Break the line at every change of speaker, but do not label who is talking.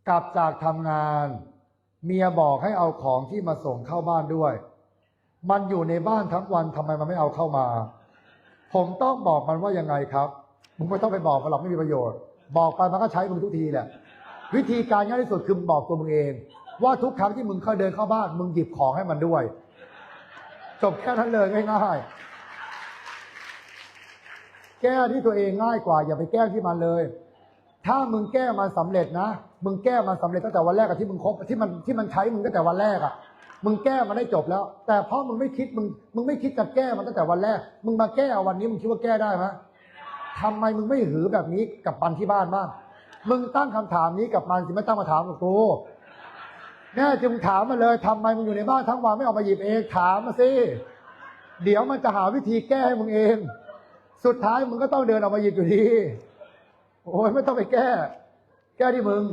กลับจากทำงานเมียบอกให้เอาของที่มาส่งเข้าบ้านด้วยมันอยู่ในบ้านทั้งวันทำไมมันไม่เอาเข้ามาผมต้องบอกมันว่ายังไงครับมึงไม่ต้องไปบอกมันหรอกไม่มีประโยชน์บอกไปมันก็ใช้มึงทุกทีแหละวิธีการง่ายที่สุดคือบอกตัวมึงเองว่าทุกครั้งที่มึงเข้าเดินเข้าบ้านมึงหยิบของให้มันด้วยจบแค่นั้นเลยง่ายๆแก้ที่ตัวเองง่ายกว่าอย่าไปแก้ที่มันเลยถ้ามึงแก้มันสำเร็จนะมึงแก้มันสำเร็จตั้งแต่วันแรกที่มึงคบที่มันใช้มึงตั้งแต่วันแรกมึงแก้มันได้จบแล้วแต่เพราะมึงไม่คิดมึงไม่คิดจะแก้มันตั้งแต่วันแรกมึงมาแก้วันนี้มึงคิดว่าแก้ได้ไหมทำไมมึงไม่หือแบบนี้กับมันที่บ้านบ้างมึงตั้งคำถามนี้กับมันสิไม่ตั้งมาถามกับกูแน่จึงถามมาเลยทำไมมึงอยู่ในบ้านทั้งวันไม่ออกมาหยิบเองถามมาสิเดี๋ยวมันจะหาวิธีแก้ให้มึงเองสุดท้ายมึงก็ต้องเดินออกมาหยิบอยู่ดีโอ้ยไม่ต้องไปแก้ที่มึง